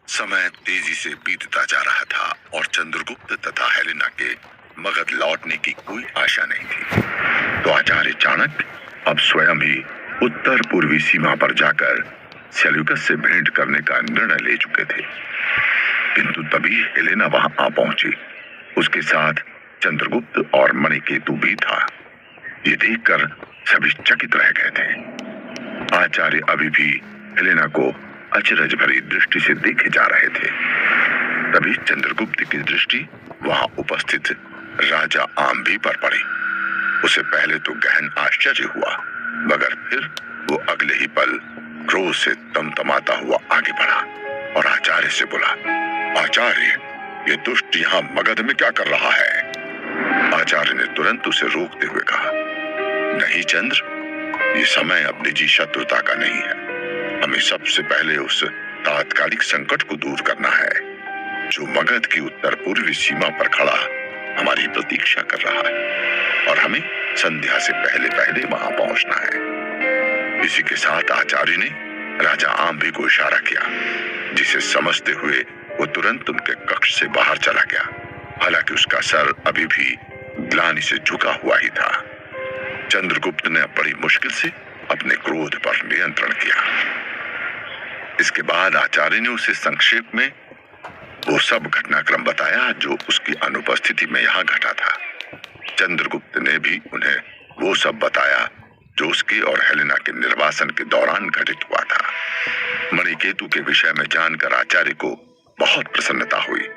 समय तेजी से बीतता जा रहा था और चंद्रगुप्त तथा हेलेना के मगध लौटने की कोई आशा नहीं थी। तो आचार्य चाणक्य अब स्वयं ही उत्तर पूर्वी सीमा पर जाकर सेल्यूकस से भेंट करने का निर्णय ले चुके थे। किंतु तभी हेलेना वहां आ पहुंची। उसके साथ चंद्रगुप्त और मणिकेतु भी था। ये देखकर सभी चकित रह गए थे। आचार्य अभी भी हेलेना को अचरज भरी दृष्टि से देखे जा रहे थे। तभी चंद्रगुप्त की दृष्टि वहां उपस्थित राजा आम्भी पर पड़ी। उसे पहले तो गहन आश्चर्य हुआ, मगर फिर वो अगले ही पल क्रोध से तमतमाता हुआ आगे बढ़ा और आचार्य से बोला, आचार्य, ये दुष्ट यहाँ मगध में क्या कर रहा है? आचार्य ने तुरंत उसे रोकते हुए कहा, नहीं चंद्र, ये समय अब निजी शत्रुता का नहीं है। हमें सबसे पहले उस तात्कालिक संकट को दूर करना है जो मगध की उत्तर पूर्वी सीमा पर खड़ा हमारी प्रतीक्षा कर रहा है, और हमें संध्या से पहले पहले वहां पहुंचना है। इसी के साथ आचार्य ने राजा आम्भी को इशारा किया, जिसे समझते हुए वो तुरंत उनके कक्ष से बाहर चला गया। हालांकि उसका सर अभी भी ग्लानि से झुका हुआ ही था। चंद्रगुप्त ने बड़ी मुश्किल से अपने क्रोध पर नियंत्रण किया। इसके बाद आचार्य ने उसे संक्षेप में वो सब घटनाक्रम बताया जो उसकी अनुपस्थिति में यहाँ घटा था। चंद्रगुप्त ने भी उन्हें वो सब बताया जो उसके और हेलेना के निर्वासन के दौरान घटित हुआ था। मणिकेतु के विषय में जानकर आचार्य को बहुत प्रसन्नता हुई,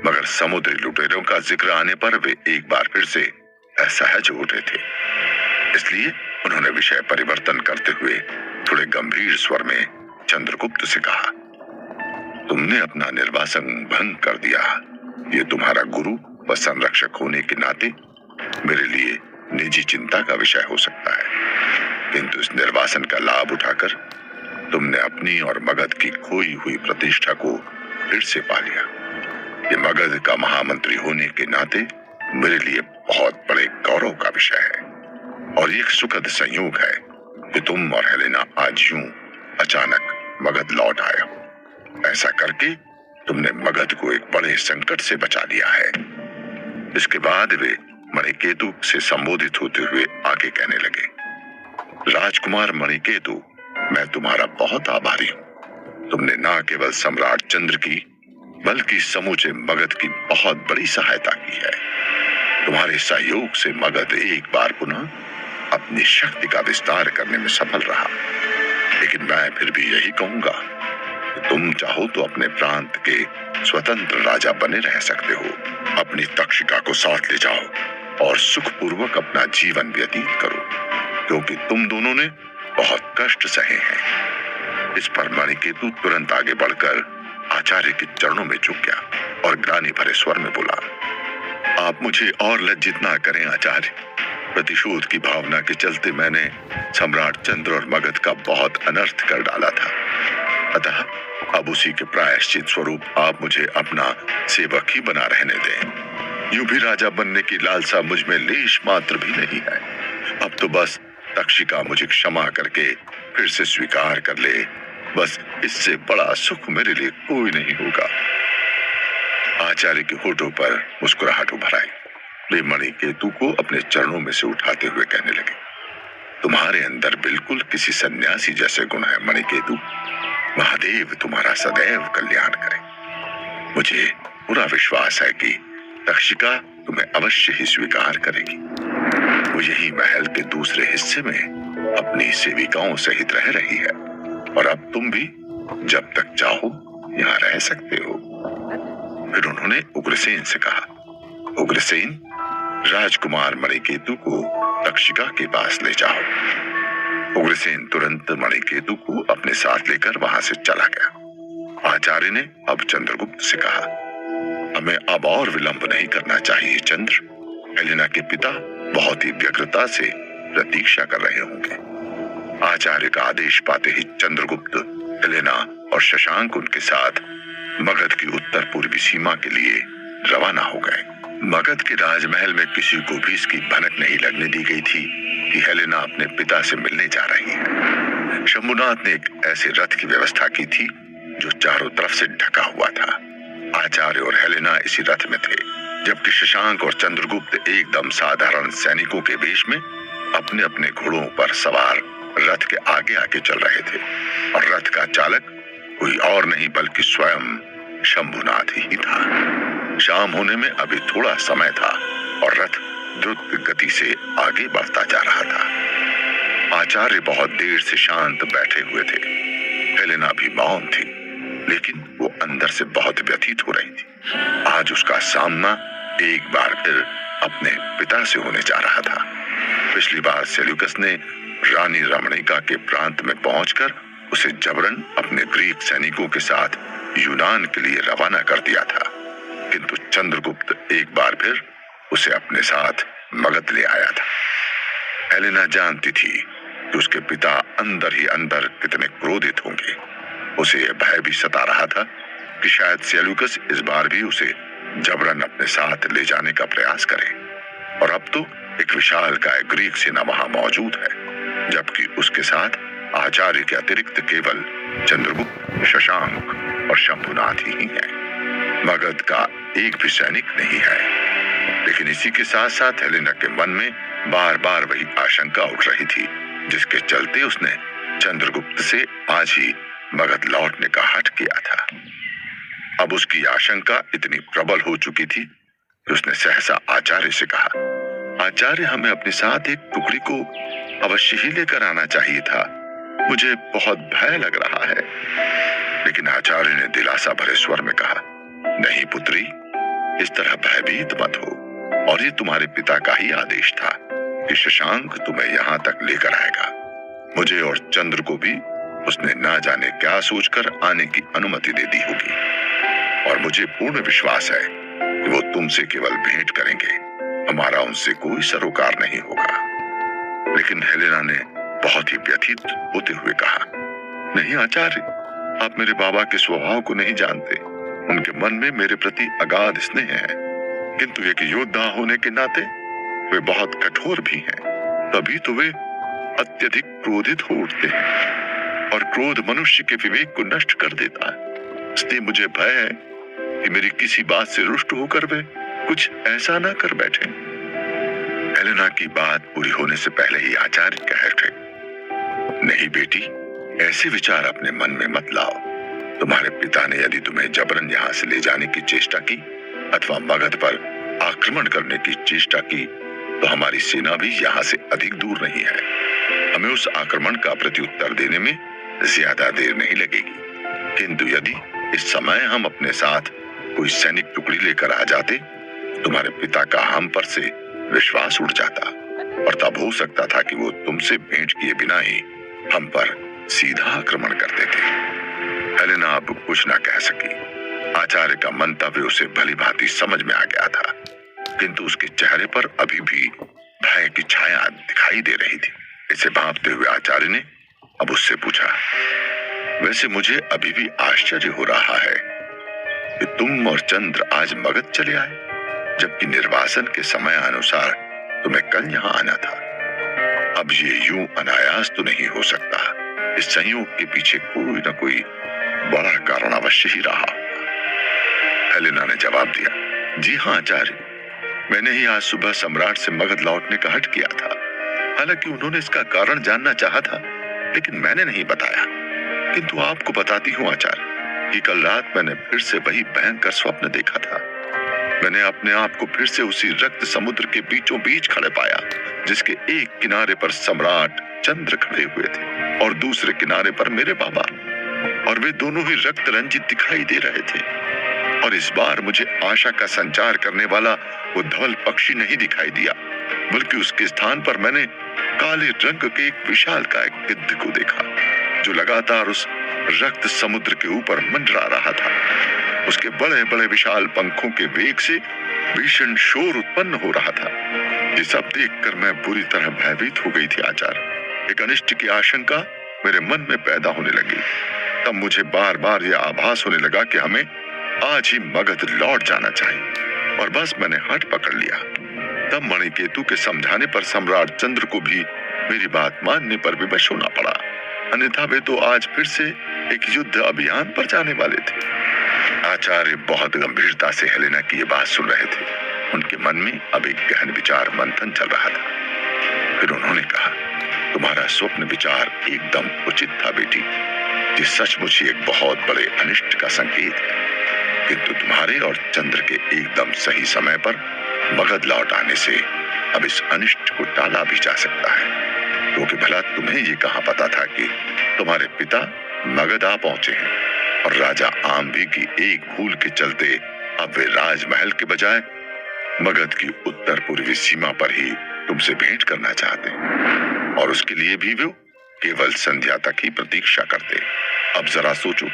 मगर समुद्री लुटेरों का जिक्र आने पर वे एक बार फिर से असहज उठे थे। इसलिए उन्होंने विषय परिवर्तन करते हुए थोड़े गंभीर स्वर में चंद्रगुप्त से कहा, तुमने अपना निर्वासन भंग कर दिया। ये तुम्हारा गुरु व संरक्षक होने के नाते मेरे लिए निजी चिंता का विषय हो सकता है, किंतु इस निर्वासन का लाभ उठाकर तुमने अपनी और मगध की खोई हुई प्रतिष्ठा को फिर से पा लिया। ये मगध का महामंत्री होने के नाते मेरे लिए बहुत बड़े गौरव का विषय है, और ये एक सुखद संयोग है कि तुम और हेलेना आज यूं अचानक मगध लौट आए हो। ऐसा करके तुमने मगध को एक बड़े संकट से बचा लिया है। इसके बाद वे मणिकेतु से संबोधित होते हुए आगे कहने लगे, राजकुमार मणिकेतु, मैं तुम्हारा बहुत आभारी हूँ। तुमने न केवल सम्राट चंद्र की बल्कि समूचे मगध की बहुत बड़ी सहायता की है। तुम्हारे सहयोग से मगध एक बार पुनः अपनी शक्ति का विस्तार करने में सफल रहा। लेकिन मैं फिर भी यही कहूंगा कि तुम चाहो तो अपने प्रांत के स्वतंत्र राजा बने रह सकते हो। अपनी तक्षिका को साथ ले जाओ और सुखपूर्वक अपना जीवन व्यतीत करो, क्योंकि तुम दोनों ने बहुत कष्ट सहे हैं। इस पर मणिकेतु तुरंत आगे बढ़कर आचार्य के चरणों में झुक गया और ग्लानि भरे स्वर में बोला, आप मुझे और लज्जित ना करें आचार्य। प्रतिशोध की भावना के चलते मैंने सम्राट चंद्र और मगध का बहुत अनर्थ कर डाला था। अतः अब उसी के प्रायश्चित स्वरूप आप मुझे अपना सेवक ही बना रहने दें। यूं भी राजा बनने की लालसा मुझ में लेश मात्र भी नहीं है। अब तो बस तक्षिका मुझे क्षमा करके फिर से स्वीकार कर ले, बस इससे बड़ा सुख मेरे लिए कोई नहीं होगा। आचार्य के होठों पर मुस्कुराहट उभर आई। वे मणिकेतु को अपने चरणों में से उठाते हुए कहने लगे, तुम्हारे अंदर बिल्कुल किसी सन्यासी जैसे गुण है मणिकेतु। महादेव तुम्हारा सदैव कल्याण करे। मुझे पूरा विश्वास है कि तक्षिका तुम्हें अवश्य ही स्वीकार करेगी। वो यही महल के दूसरे हिस्से में अपनी सेविकाओं सहित रह रही है, और अब तुम भी जब तक चाहो यहाँ रह सकते हो। फिर उन्होंने उग्रसेन से कहा, उग्रसेन, राजकुमार मणिकेतु को तक्षिका के पास ले जाओ। उग्रसेन तुरंत मणिकेतु को अपने साथ लेकर वहां से चला गया। आचार्य ने अब चंद्रगुप्त से कहा, हमें अब और विलंब नहीं करना चाहिए चंद्र। हेलेना के पिता बहुत ही व्यग्रता से प्रतीक्षा कर रहे होंगे। आचार्य का आदेश पाते ही चंद्रगुप्त हेलेना और शशांक उनके साथ मगध की उत्तर पूर्वी सीमा के लिए रवाना हो गए। मगध के राजमहल में किसी को भी इसकी भनक नहीं लगने दी गई थी कि हेलेना अपने पिता से मिलने जा रही है। शंभुनाथ ने एक ऐसे रथ की व्यवस्था की थी जो चारों तरफ से ढका हुआ था। आचार्य और हेलेना इसी रथ में थे, जबकि शशांक और चंद्रगुप्त एकदम साधारण सैनिकों के वेश में अपने अपने घोड़ों पर सवार रथ के आगे आगे चल रहे थे। और रथ का चालक कोई और नहीं बल्कि स्वयं शंभुनाथ ही था। शाम होने में अभी थोड़ा समय था और रथ द्रुत गति से आगे बढ़ता जा रहा था। आचार्य बहुत देर से शांत बैठे हुए थे। हेलेना भी मौन थी, लेकिन वो अंदर से बहुत व्यथित हो रही थी। आज उसका सामना एक बार फिर अपने पिता से होने जा रहा था। पिछली बार सेल्यूकस ने रानी रमणिका के प्रांत में पहुंचकर उसे जबरन अपने ग्रीक सैनिकों के साथ यूनान के लिए रवाना कर दिया था, किंतु चंद्रगुप्त एक बार फिर उसे अपने साथ मगध ले आया था। हेलेना जानती थी कि उसके पिता अंदर ही अंदर कितने क्रोधित होंगे। उसे यह भय भी सता रहा था कि शायद सेल्यूकस इस बार भी उसे जबरन अपने साथ ले जाने का प्रयास करे। और अब तो एक विशालकाय ग्रीक सेना वहां मौजूद है, जबकि उसके साथ आचार्य के अतिरिक्त केवल चंद्रगुप्त, शशांक और शंभुनाथ ही है। मगध का एक भी सैनिक नहीं है। लेकिन इसी के साथ साथ हेलेना के मन में बार बार वही आशंका उठ रही थी, जिसके चलते उसने चंद्रगुप्त से आज ही मगध लौटने का हठ किया था। अब उसकी आशंका इतनी प्रबल हो चुकी थी कि उसने सहसा आचार्य से कहा, आचार्य, हमें अपने साथ एक टुकड़ी को अवश्य ही लेकर आना चाहिए था। मुझे बहुत भय लग रहा है। लेकिन आचार्य ने दिलासा भरे स्वर में कहा, नहीं पुत्री, इस तरह भयभीत मत हो। और ये तुम्हारे पिता का ही आदेश था कि शशांक तुम्हें यहाँ तक लेकर आएगा। मुझे और चंद्र को भी उसने ना जाने क्या सोचकर आने की अनुमति दे दी होगी। और मुझे पूर्ण विश्वास है कि वो तुमसे केवल भेंट करेंगे, हमारा उनसे कोई सरोकार नहीं होगा। लेकिन हेलेना ने बहुत ही व्यथित होते हुए कहा, नहीं आचार्य, आप मेरे बाबा के स्वभाव को नहीं जानते। उनके मन में मेरे प्रति अगाध स्नेह है, किंतु एक योद्धा होने के नाते वे बहुत कठोर भी हैं। तभी तो वे अत्यधिक क्रोधित हो उठते हैं, और क्रोध मनुष्य के विवेक को नष्ट कर देता है। इसलिए मुझे भय है कि मेरी किसी बात से रुष्ट होकर वे कुछ ऐसा ना कर बैठे। हेलेना की बात पूरी होने से पहले ही आचार्य कह उठे, नहीं बेटी, ऐसे विचार अपने मन में मत लाओ। तुम्हारे पिता ने यदि तुम्हें जबरन यहाँ से ले जाने की चेष्टा की अथवा मगध पर आक्रमण करने की चेष्टा की, तो हमारी सेना भी यहाँ से अधिक दूर नहीं है। हमें उस आक्रमण का प्रत्युत्तर देने में ज्यादा देर नहीं लगेगी। किंतु यदि इस समय हम अपने साथ कोई सैनिक टुकड़ी लेकर आ जाते, तुम्हारे पिता का हम पर से विश्वास उठ जाता, और तब हो सकता था कि वो तुमसे भेंट किए बिना ही हम पर सीधा आक्रमण कर देते। हेलेना अब कुछ ना कह सकी। आचार्य का मंतव्य उसे भली भांति समझ में आ गया था, किंतु उसके चेहरे पर अभी भी भय की छाया दिखाई दे रही थी। इसे भांपते हुए आचार्य ने अब उससे पूछा, वैसे मुझे अभी भी आश्चर्य हो रहा है कि तुम और चंद्र आज मगध चले आए, जबकि निर्वासन के समय अनुसार तुम्हें कल यहाँ आना था। अब ये यूं अनायास तो नहीं हो सकता। इस संयोग के पीछे कोई न कोई बड़ा कारण अवश्य ही रहा। हेलेना ने जवाब दिया, जी हाँ आचार्य, मैंने ही आज सुबह सम्राट से मगध लौटने का हठ किया था। हालांकि उन्होंने इसका कारण जानना चाहा था, लेकिन मैंने नहीं बताया। किंतु आपको बताती हूँ आचार्य कि कल रात मैंने फिर से वही भयंकर स्वप्न देखा था। मैंने अपने आप को फिर से उसी रक्त समुद्र के बीचों बीच खड़े पाया, जिसके एक किनारे पर सम्राट चंद्र खड़े हुए थे और दूसरे किनारे पर मेरे बाबा, और वे दोनों ही रक्त रंजित दिखाई दे रहे थे। और इस बार मुझे आशा का संचार करने वाला वो धवल पक्षी नहीं दिखाई दिया, बल्कि उसके स्थान पर मैंने काले रंग के एक विशालकाय गिद्ध को देखा, जो लगातार उस रक्त समुद्र के ऊपर मंडरा रहा था। उसके बड़े बड़े विशाल पंखों के वेग से भीषण शोर उत्पन्न हो रहा था। ये सब देखकर मैं बुरी तरह भयभीत हो गई थी आचार्य। एक अनिष्ट की आशंका मेरे मन में पैदा होने लगी। तब मुझे बार बार यह आभास होने लगा कि हमें आज ही मगध लौट जाना चाहिए, और बस मैंने हठ पकड़ लिया। तब मणिकेतु के समझाने पर सम्राट चंद्र को भी मेरी बात मानने पर विवश होना पड़ा। अन्यथा वे तो आज फिर से एक युद्ध अभियान पर जाने वाले थे। आचार्य बहुत गंभीरता से हेलेना की ये बात सुन रहे थे। उनके मन में अब एक गहन विचार मंथन चल रहा था। फिर उन्होंने कहा, तुम्हारा स्वप्न विचार एकदम उचित था बेटी। ये सचमुच एक बहुत बड़े अनिष्ट का संकेत है, किंतु तुम्हारे और चंद्र के एकदम सही समय पर मगध लौट आने से अब इस अनिष्ट को टाला भी जा सकता है। क्योंकि भला तुम्हें ये कहां पता था कि तुम्हारे पिता मगध आ पहुंचे हैं और राजा आम्भी की एक भूल के चलते अब वे राजमहल के बजाय मगध की उत्तर पूर्वी सीमा पर ही तुमसे भेंट करना चाहते हैं, और उसके लिए भी वो केवल संध्या तक ही प्रतीक्षा करते। अब जरा सोचो,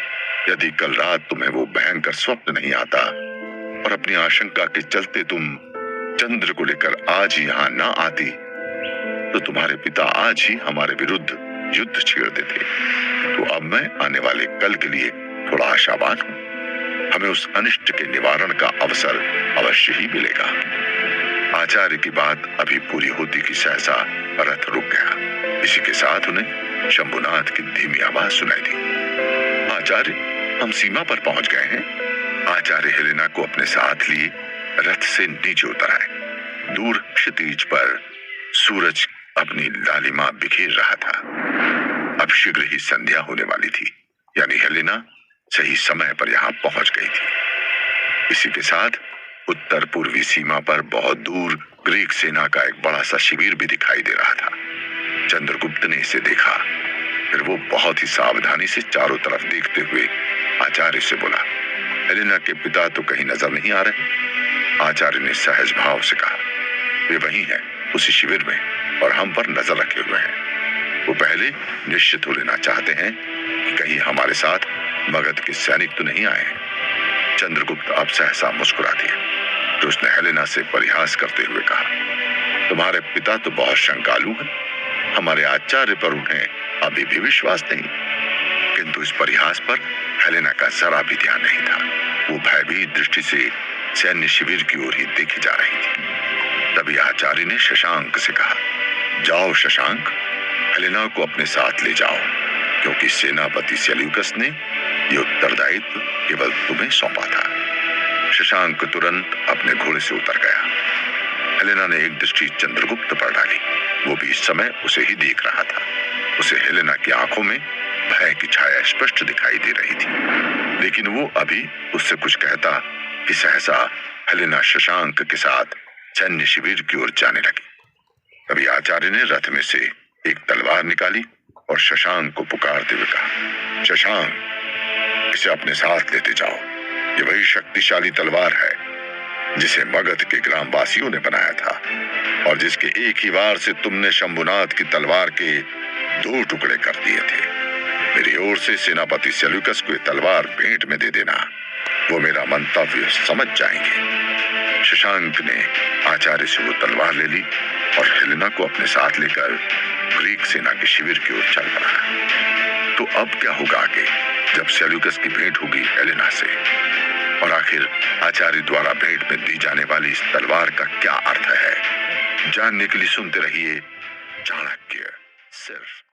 यदि कल रात तुम्हें वो भयंकर स्वप्न नहीं आता और अपनी आशंका के चलते तुम चंद्र को लेकर आज यहाँ ना आती, तो तुम्हारे पिता आज ही हमारे विरुद्ध युद्ध छेड़ देते। तो अब मैं आने वाले कल के लिए थोड़ा आशावान हूँ। हमें उस अनिष्ट के निवारण का अवसर अवश्य ही मिलेगा। आचार्य की बात अभी पूरी होती कि सहसा रथ रुक गया। इसी के साथ उन्हें शंभुनाथ की धीमी आवाज सुनाई दी, आचार्य हम सीमा पर पहुंच गए हैं। आचार्य हेलेना को अपने साथ लिए रथ से नीचे उतर आए। दूर क्षितिज पर सूरज अपनी लालिमा बिखेर रहा था। अब शीघ्र ही संध्या होने वाली थी, यानी हेलेना सही समय पर यहाँ पहुंच गई थी। इसी के साथ उत्तर पूर्वी सीमा पर बहुत दूर ग्रीक सेना का एक बड़ा सा शिविर भी दिखाई दे रहा था। चंद्रगुप्त ने इसे देखा। फिर वो बहुत ही सावधानी से चारों तरफ देखते हुए आचार्य से बोला, हेलेना के पिता तो कहीं नजर नहीं आ रहे। आचार्य ने सहज भाव से कहा, वे वहीं हैं उसी शिविर में और हम पर नजर रखे हुए हैं। वो पहले निश्चित हो लेना चाहते हैं कि कहीं हमारे साथ मगध के सैनिक तो नहीं आए हैं। चंद्रगुप्त अब सहसा मुस्कुरा दिया। तो उसने हेलेना से परिहास करते हुए कहा, तुम्हारे पिता तो बहुत शंकालु हैं। हमारे आचार्य पर उन्हें अभी भी विश्वास नहीं। किंतु इस परिहास पर हेलेना का जरा भी ध्यान नहीं था। वो भयभीत दृष्टि से सैन्य शिविर की ओर ही देखी जा रही थी। तभी आचार्य ने शशांक से कहा, जाओ शशांक, हेलेना को अपने साथ ले जाओ, क्योंकि सेनापति सेल्यूकस ने ये उत्तरदायित्व केवल तुम्हें सौंपा था। शशांक तुरंत अपने घोड़े से उतर गया। हेलेना ने एक दृष्टि चंद्रगुप्त पर डाली। वो भी इस समय उसे ही देख रहा था। उसे हेलेना की आंखों में भय की छाया स्पष्ट दिखाई दे रही थी, लेकिन वो अभी उससे कुछ कहता कि सहसा हेलेना शशांक के साथ सैन्य शिविर की ओर जाने लगी। तभी आचार्य ने रथ में से एक तलवार निकाली और शशांक को पुकारते हुए कहा, शशांक, इसे अपने साथ लेते जाओ। ये वही शक्तिशाली तलवार है जिसे मगध के ग्रामवासियों ने बनाया था और जिसके एक ही वार से तुमने शंभुनाथ की तलवार के 2 टुकड़े कर दिए थे। मेरी ओर से सेनापति सेल्यूकस को ये तलवार भेंट में दे देना। वो मेरा मंतव्य समझ जाएंगे। शशांक ने आचार्य से वो तलवार ले ली और हेलेना को अपने साथ लेकर ग्रीक सेना के शिविर की ओर चल पड़ा। तो अब क्या होगा आगे, जब सेल्यूकस की भेंट होगी हेलेना से, और आखिर आचार्य द्वारा भेंट में दी जाने वाली इस तलवार का क्या अर्थ है, जानने के लिए सुनते रहिए चाणक्य सिर्फ